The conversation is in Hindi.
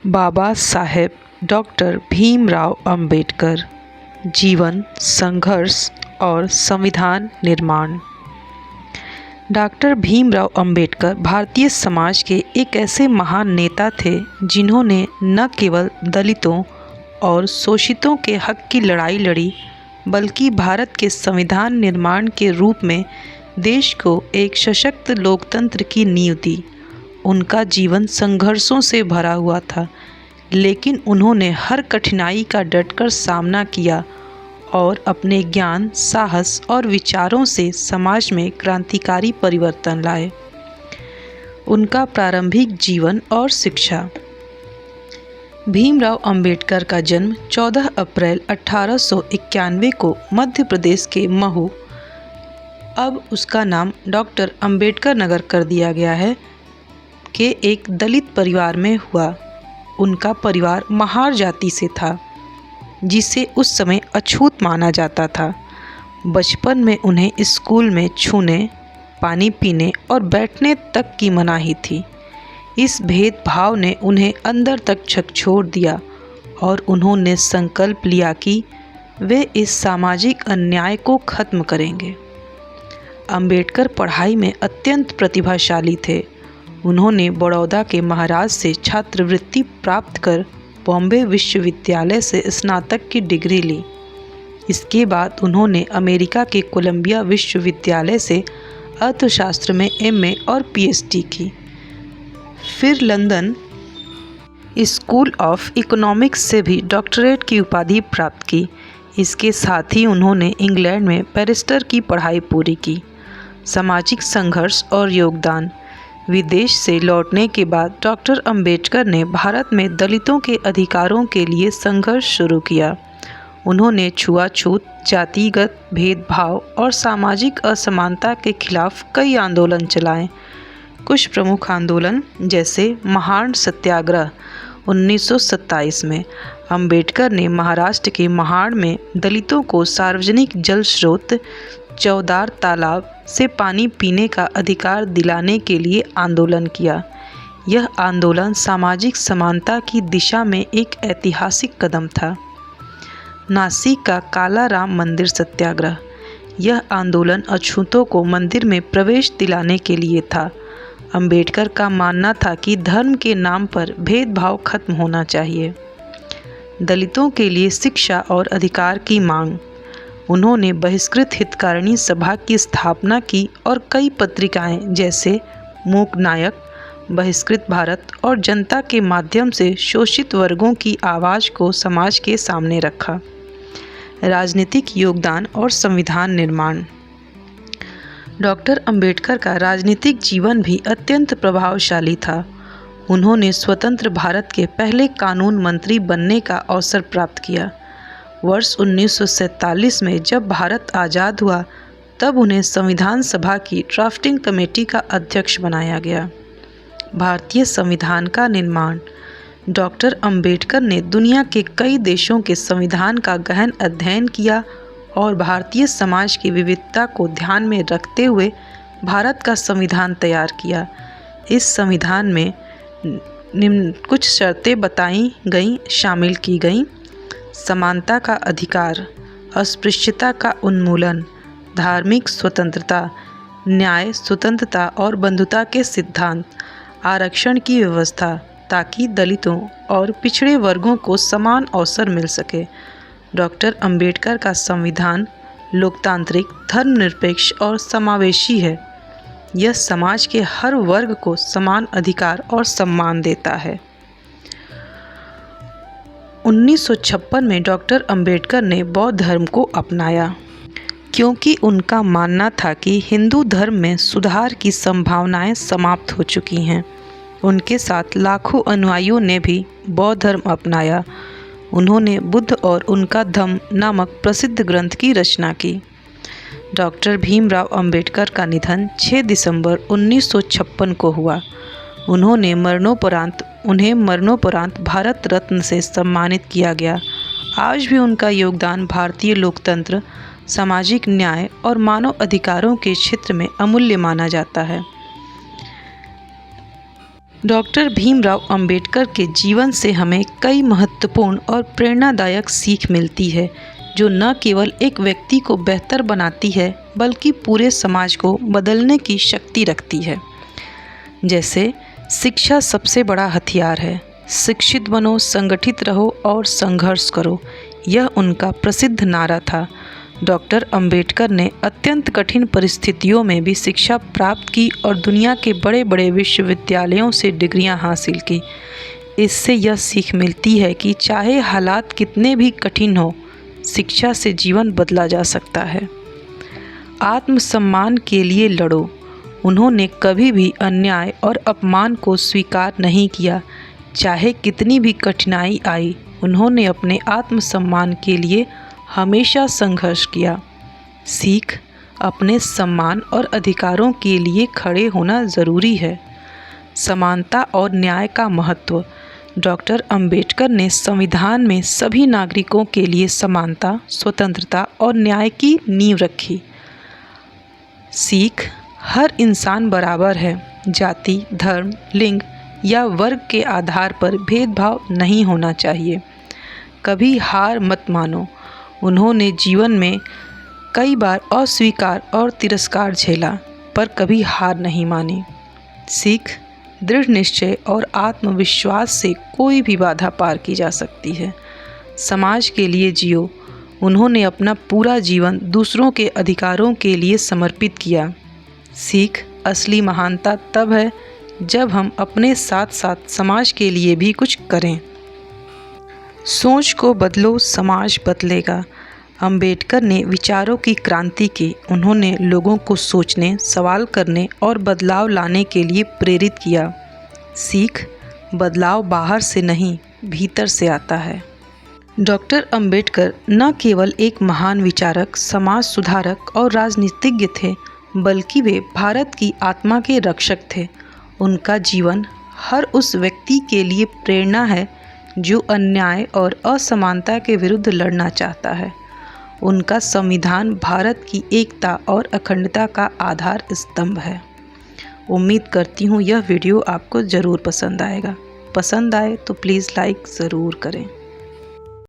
बाबा साहेब डॉक्टर भीमराव अंबेडकर जीवन, संघर्ष और संविधान निर्माण। डॉक्टर भीमराव अंबेडकर भारतीय समाज के एक ऐसे महान नेता थे जिन्होंने न केवल दलितों और शोषितों के हक की लड़ाई लड़ी, बल्कि भारत के संविधान निर्माण के रूप में देश को एक सशक्त लोकतंत्र की नींव दी। उनका जीवन संघर्षों से भरा हुआ था, लेकिन उन्होंने हर कठिनाई का डटकर सामना किया और अपने ज्ञान, साहस और विचारों से समाज में क्रांतिकारी परिवर्तन लाए। उनका प्रारंभिक जीवन और शिक्षा। भीमराव अंबेडकर का जन्म 14 अप्रैल 1891 को मध्य प्रदेश के महू, अब उसका नाम डॉक्टर अंबेडकर नगर कर दिया गया है, के एक दलित परिवार में हुआ। उनका परिवार महार जाति से था, जिसे उस समय अछूत माना जाता था। बचपन में उन्हें स्कूल में छूने, पानी पीने और बैठने तक की मनाही थी। इस भेदभाव ने उन्हें अंदर तक झकझोर दिया और उन्होंने संकल्प लिया कि वे इस सामाजिक अन्याय को खत्म करेंगे। अंबेडकर पढ़ाई में अत्यंत प्रतिभाशाली थे। उन्होंने बड़ौदा के महाराज से छात्रवृत्ति प्राप्त कर बॉम्बे विश्वविद्यालय से स्नातक की डिग्री ली। इसके बाद उन्होंने अमेरिका के कोलंबिया विश्वविद्यालय से अर्थशास्त्र में एमए और पीएचडी की। फिर लंदन स्कूल ऑफ इकोनॉमिक्स से भी डॉक्टरेट की उपाधि प्राप्त की। इसके साथ ही उन्होंने इंग्लैंड में बैरिस्टर की पढ़ाई पूरी की। सामाजिक संघर्ष और योगदान। विदेश से लौटने के बाद डॉक्टर अंबेडकर ने भारत में दलितों के अधिकारों के लिए संघर्ष शुरू किया। उन्होंने छुआछूत, जातिगत भेदभाव और सामाजिक असमानता के खिलाफ कई आंदोलन चलाए। कुछ प्रमुख आंदोलन जैसे महान सत्याग्रह 1927 में अंबेडकर ने महाराष्ट्र के महाड़ में दलितों को सार्वजनिक जल स्रोत चौदार तालाब से पानी पीने का अधिकार दिलाने के लिए आंदोलन किया। यह आंदोलन सामाजिक समानता की दिशा में एक ऐतिहासिक कदम था। नासिक का काला राम मंदिर सत्याग्रह। यह आंदोलन अछूतों को मंदिर में प्रवेश दिलाने के लिए था। अंबेडकर का मानना था कि धर्म के नाम पर भेदभाव खत्म होना चाहिए। दलितों के लिए शिक्षा और अधिकार की मांग। उन्होंने बहिष्कृत हितकारिणी सभा की स्थापना की और कई पत्रिकाएं जैसे मूक नायक, बहिष्कृत भारत और जनता के माध्यम से शोषित वर्गों की आवाज़ को समाज के सामने रखा। राजनीतिक योगदान और संविधान निर्माण। डॉक्टर अंबेडकर का राजनीतिक जीवन भी अत्यंत प्रभावशाली था। उन्होंने स्वतंत्र भारत के पहले कानून मंत्री बनने का अवसर प्राप्त किया। वर्ष 1947 में जब भारत आज़ाद हुआ, तब उन्हें संविधान सभा की ड्राफ्टिंग कमेटी का अध्यक्ष बनाया गया। भारतीय संविधान का निर्माण। डॉक्टर अंबेडकर ने दुनिया के कई देशों के संविधान का गहन अध्ययन किया और भारतीय समाज की विविधता को ध्यान में रखते हुए भारत का संविधान तैयार किया। इस संविधान में निम्न कुछ शर्तें बताई गईं, शामिल की गईं: समानता का अधिकार, अस्पृश्यता का उन्मूलन, धार्मिक स्वतंत्रता, न्याय, स्वतंत्रता और बंधुता के सिद्धांत, आरक्षण की व्यवस्था ताकि दलितों और पिछड़े वर्गों को समान अवसर मिल सके। डॉक्टर अंबेडकर का संविधान लोकतांत्रिक, धर्मनिरपेक्ष और समावेशी है। यह समाज के हर वर्ग को समान अधिकार और सम्मान देता है। 1956 में डॉक्टर अंबेडकर ने बौद्ध धर्म को अपनाया, क्योंकि उनका मानना था कि हिंदू धर्म में सुधार की संभावनाएं समाप्त हो चुकी हैं। उनके साथ लाखों अनुयायियों ने भी बौद्ध धर्म अपनाया। उन्होंने बुद्ध और उनका धम्म नामक प्रसिद्ध ग्रंथ की रचना की। डॉक्टर भीमराव अंबेडकर का निधन 6 दिसंबर 1956 को हुआ। उन्हें मरणोपरांत भारत रत्न से सम्मानित किया गया। आज भी उनका योगदान भारतीय लोकतंत्र, सामाजिक न्याय और मानव अधिकारों के क्षेत्र में अमूल्य माना जाता है। डॉक्टर भीमराव अंबेडकर के जीवन से हमें कई महत्वपूर्ण और प्रेरणादायक सीख मिलती है, जो न केवल एक व्यक्ति को बेहतर बनाती है बल्कि पूरे समाज को बदलने की शक्ति रखती है। जैसे शिक्षा सबसे बड़ा हथियार है, शिक्षित बनो, संगठित रहो और संघर्ष करो, यह उनका प्रसिद्ध नारा था। डॉक्टर अंबेडकर ने अत्यंत कठिन परिस्थितियों में भी शिक्षा प्राप्त की और दुनिया के बड़े बड़े विश्वविद्यालयों से डिग्रियां हासिल की। इससे यह सीख मिलती है कि चाहे हालात कितने भी कठिन हो, शिक्षा से जीवन बदला जा सकता है। आत्मसम्मान के लिए लड़ो। उन्होंने कभी भी अन्याय और अपमान को स्वीकार नहीं किया। चाहे कितनी भी कठिनाई आई, उन्होंने अपने आत्मसम्मान के लिए हमेशा संघर्ष किया। सीख, अपने सम्मान और अधिकारों के लिए खड़े होना ज़रूरी है। समानता और न्याय का महत्व। डॉक्टर अंबेडकर ने संविधान में सभी नागरिकों के लिए समानता, स्वतंत्रता और न्याय की नींव रखी। सीख, हर इंसान बराबर है। जाति, धर्म, लिंग या वर्ग के आधार पर भेदभाव नहीं होना चाहिए। कभी हार मत मानो। उन्होंने जीवन में कई बार अस्वीकार और तिरस्कार झेला, पर कभी हार नहीं मानी। सीख, दृढ़ निश्चय और आत्मविश्वास से कोई भी बाधा पार की जा सकती है। समाज के लिए जियो। उन्होंने अपना पूरा जीवन दूसरों के अधिकारों के लिए समर्पित किया। सीख, असली महानता तब है जब हम अपने साथ साथ समाज के लिए भी कुछ करें। सोच को बदलो, समाज बदलेगा। अंबेडकर ने विचारों की क्रांति की। उन्होंने लोगों को सोचने, सवाल करने और बदलाव लाने के लिए प्रेरित किया। सीख, बदलाव बाहर से नहीं, भीतर से आता है। डॉक्टर अंबेडकर न केवल एक महान विचारक, समाज सुधारक और राजनीतिज्ञ थे, बल्कि वे भारत की आत्मा के रक्षक थे। उनका जीवन हर उस व्यक्ति के लिए प्रेरणा है जो अन्याय और असमानता के विरुद्ध लड़ना चाहता है। उनका संविधान भारत की एकता और अखंडता का आधार स्तंभ है। उम्मीद करती हूँ यह वीडियो आपको ज़रूर पसंद आएगा। पसंद आए तो प्लीज़ लाइक ज़रूर करें।